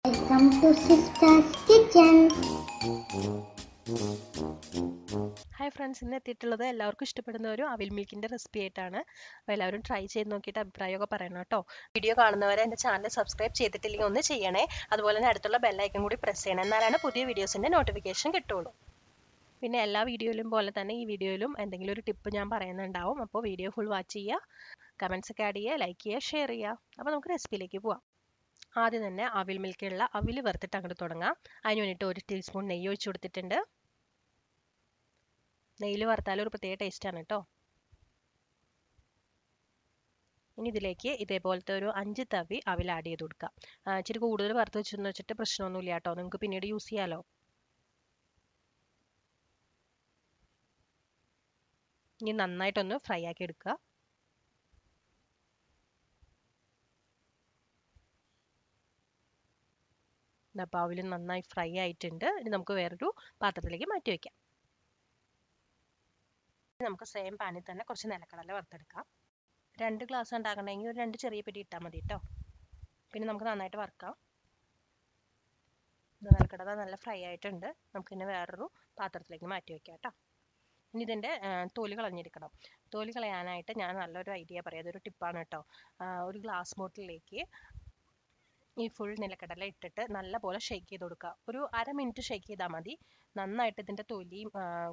Welcome to Sister's Kitchen. Hi friends, ഇന്ന് എത്തിയിട്ടുള്ളത് എല്ലാവർക്കും ഇഷ്ടപ്പെടുന്ന ഒരു അവിൽ മിൽക്കിൻ്റെ റെസിപ്പി ആയിട്ടാണ്. അപ്പോൾ എല്ലാവരും ട്രൈ ചെയ്ത് നോക്കിയിട്ട് അഭിപ്രായമൊക്കെ പറയണം കേട്ടോ. വീഡിയോ കാണുന്നവരെ എൻ്റെ ചാനൽ സബ്സ്ക്രൈബ് ചെയ്തിട്ടില്ലെങ്കിൽ ഒന്ന് ചെയ്യണേ. അതുപോലെ തന്നെ അടുത്തുള്ള ബെല്ലൈക്കൺ കൂടി പ്രസ് ചെയ്യണം, എന്നാലാണ് പുതിയ വീഡിയോസിൻ്റെ നോട്ടിഫിക്കേഷൻ കിട്ടുള്ളൂ. പിന്നെ എല്ലാ വീഡിയോയിലും പോലെ തന്നെ ഈ വീഡിയോയിലും എന്തെങ്കിലും ഒരു ടിപ്പ് ഞാൻ പറയുന്നുണ്ടാവും. അപ്പോൾ വീഡിയോ ഫുൾ വാച്ച് ചെയ്യുക, കമൻസ് ഒക്കെ ആഡ് ചെയ്യുക, ലൈക്ക് ചെയ്യുക, ഷെയർ ചെയ്യുക. അപ്പോൾ നമുക്ക് റെസിപ്പിയിലേക്ക് പോവാം. ആദ്യം തന്നെ അവിൽ മിൽക്കുള്ള അവിൽ വറുത്തിട്ട് അങ്ങോട്ട് തുടങ്ങാം. അതിന് വേണ്ടിയിട്ട് 1 ടീസ്പൂൺ നെയ്യ് ഒഴിച്ച് കൊടുത്തിട്ടുണ്ട്. നെയ്യിൽ വറുത്താൽ ഒരു പ്രത്യേക ടേസ്റ്റാണ് കേട്ടോ. ഇനി ഇതിലേക്ക് ഇതേപോലത്തെ ഒരു 5 തവി അവിൽ ആഡ് ചെയ്ത് കൊടുക്കാം. ഇച്ചിരി കൂടുതൽ വറുത്ത് വെച്ചെന്ന് വെച്ചിട്ട് പ്രശ്നമൊന്നുമില്ല കേട്ടോ, നിങ്ങൾക്ക് പിന്നീട് യൂസ് ചെയ്യാമല്ലോ. ഇനി നന്നായിട്ടൊന്ന് ഫ്രൈ ആക്കി എടുക്കുക. അപ്പോൾ അവിൽ നന്നായി ഫ്രൈ ആയിട്ടുണ്ട്. ഇനി നമുക്ക് വേറൊരു പാത്രത്തിലേക്ക് മാറ്റി വയ്ക്കാം. നമുക്ക് സെയിം പാനിൽ തന്നെ കുറച്ച് നിലക്കടല വറുത്തെടുക്കാം. 2 ഗ്ലാസ് ഉണ്ടാക്കണമെങ്കിൽ ഒരു 2 ചെറിയ പിടി ഇട്ടാൽ മതി കേട്ടോ. പിന്നെ നമുക്ക് നന്നായിട്ട് വറുക്കാം. നിലക്കടല നല്ല ഫ്രൈ ആയിട്ടുണ്ട്. നമുക്കിന്നെ വേറൊരു പാത്രത്തിലേക്ക് മാറ്റി വയ്ക്കാം കേട്ടോ. ഇനി ഇതിൻ്റെ തോല് കളഞ്ഞിരിക്കണം. തോല് കളയാനായിട്ട് ഞാൻ നല്ലൊരു ഐഡിയ പറയാം, അതൊരു ടിപ്പാണ് കേട്ടോ. ഒരു ഗ്ലാസ് ബോട്ടിലേക്ക് ഈ ഫുൾ നിലക്കടല ഇട്ടിട്ട് നല്ലപോലെ ഷേക്ക് ചെയ്ത് കൊടുക്കുക. ഒരു അര മിനിറ്റ് ഷേക്ക് ചെയ്താൽ മതി. നന്നായിട്ട് ഇതിൻ്റെ തൊലിയും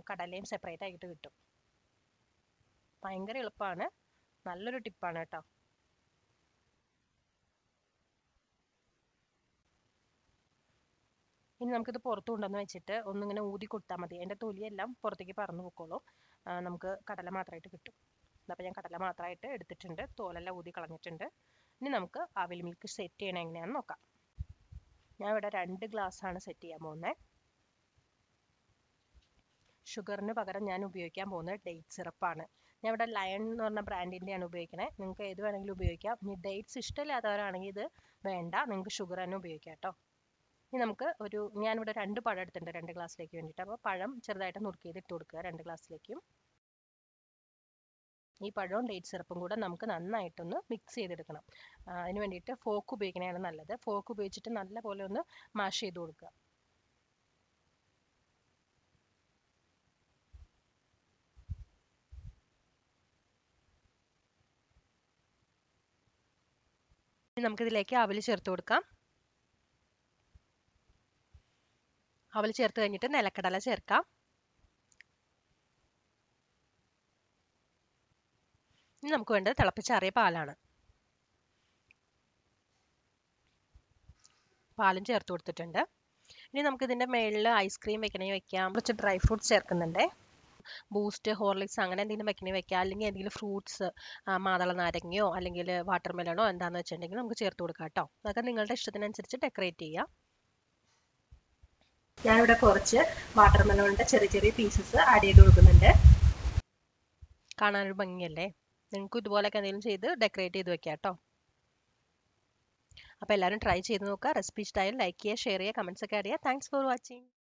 കടലയും സെപ്പറേറ്റ് ആയിട്ട് കിട്ടും. ഭയങ്കര എളുപ്പമാണ്, നല്ലൊരു ടിപ്പാണ് കേട്ടോ. ഇനി നമുക്കിത് പുറത്ത് കൊണ്ടുവന്ന് വെച്ചിട്ട് ഒന്നിങ്ങനെ ഊതി കൊടുത്താൽ മതി. അതിൻ്റെ തൊലിയെല്ലാം പുറത്തേക്ക് പറന്ന് പൊക്കോളും. നമുക്ക് കടല മാത്രമായിട്ട് കിട്ടും. അപ്പോൾ ഞാൻ കടല മാത്രമായിട്ട് എടുത്തിട്ടുണ്ട്, തോലെല്ലാം ഊതി കളഞ്ഞിട്ടുണ്ട്. ഇനി നമുക്ക് അവിൽ മിൽക്ക് സെറ്റ് ചെയ്യണം എങ്ങനെയാണെന്ന് നോക്കാം. ഞാൻ ഇവിടെ 2 ഗ്ലാസ്സാണ് സെറ്റ് ചെയ്യാൻ പോകുന്നത്. ഷുഗറിന് പകരം ഞാൻ ഉപയോഗിക്കാൻ പോകുന്നത് ഡേറ്റ് സിറപ്പാണ്. ഞാൻ ഇവിടെ ലയൺ എന്ന് പറഞ്ഞ ബ്രാൻഡിൻ്റെയാണ് ഉപയോഗിക്കണേ. നിങ്ങൾക്ക് ഏത് വേണമെങ്കിലും ഉപയോഗിക്കാം. ഇനി ഡേറ്റ്സ് ഇഷ്ടമില്ലാത്തവരാണെങ്കിൽ ഇത് വേണ്ട, നിങ്ങൾക്ക് ഷുഗർ തന്നെ ഉപയോഗിക്കാം കേട്ടോ. ഇനി നമുക്ക് ഞാനിവിടെ 2 പഴം എടുത്തിട്ടുണ്ട് 2 ഗ്ലാസ്സിലേക്ക് വേണ്ടിയിട്ട്. അപ്പോൾ പഴം ചെറുതായിട്ട് നുറുക്കിയത് ഇട്ട് കൊടുക്കുക 2 ഗ്ലാസ്സിലേക്കും. ഈ പഴവും ഡേറ്റ് സിറപ്പും കൂടെ നമുക്ക് നന്നായിട്ടൊന്ന് മിക്സ് ചെയ്തെടുക്കണം. അതിന് വേണ്ടിയിട്ട് ഫോക്ക് ഉപയോഗിക്കണതാണ് നല്ലത്. ഫോക്ക് ഉപയോഗിച്ചിട്ട് നല്ലപോലെ ഒന്ന് മാഷ് ചെയ്ത് കൊടുക്കുക. ഇനി നമുക്കിതിലേക്ക് അവിൽ ചേർത്ത് കൊടുക്കാം. അവിൽ ചേർത്ത് കഴിഞ്ഞിട്ട് നിലക്കടല ചേർക്കാം. ഇനി നമുക്ക് വേണ്ടത് തിളപ്പിച്ചാറിയ പാലാണ്. പാലും ചേർത്ത് കൊടുത്തിട്ടുണ്ട്. ഇനി നമുക്ക് ഇതിൻ്റെ മേളിൽ ഐസ്ക്രീം വെക്കണമെങ്കിൽ വെക്കാം. കുറച്ച് ഡ്രൈ ഫ്രൂട്ട്സ് ചേർക്കുന്നുണ്ട്. ബൂസ്റ്റ്, ഹോർലിക്സ് അങ്ങനെ എന്തെങ്കിലും വെക്കണമെങ്കിൽ വെക്കാം. അല്ലെങ്കിൽ എന്തെങ്കിലും ഫ്രൂട്ട്സ്, മാതള നാരങ്ങയോ അല്ലെങ്കിൽ വാട്ടർ മെലണോ എന്താണെന്ന് വെച്ചിട്ടുണ്ടെങ്കിൽ നമുക്ക് ചേർത്ത് കൊടുക്കാം കേട്ടോ. അതൊക്കെ നിങ്ങളുടെ ഇഷ്ടത്തിനനുസരിച്ച് ഡെക്കറേറ്റ് ചെയ്യാം. ഞാനിവിടെ കുറച്ച് വാട്ടർ മെലോണിൻ്റെ ചെറിയ ചെറിയ പീസസ് ആഡ് ചെയ്ത് കൊടുക്കുന്നുണ്ട്. കാണാനൊരു ഭംഗിയല്ലേ. നിങ്ങൾക്ക് ഇതുപോലെയൊക്കെ എന്തെങ്കിലും ചെയ്ത് ഡെക്കറേറ്റ് ചെയ്ത് വെക്കാം കേട്ടോ. അപ്പോൾ എല്ലാവരും ട്രൈ ചെയ്ത് നോക്കുക. റെസിപ്പി ഇഷ്ടമായാലും ലൈക്ക് ചെയ്യുക, ഷെയർ ചെയ്യുക, കമൻസ് ഒക്കെ ആഡ് ചെയ്യുക. Thanks for watching.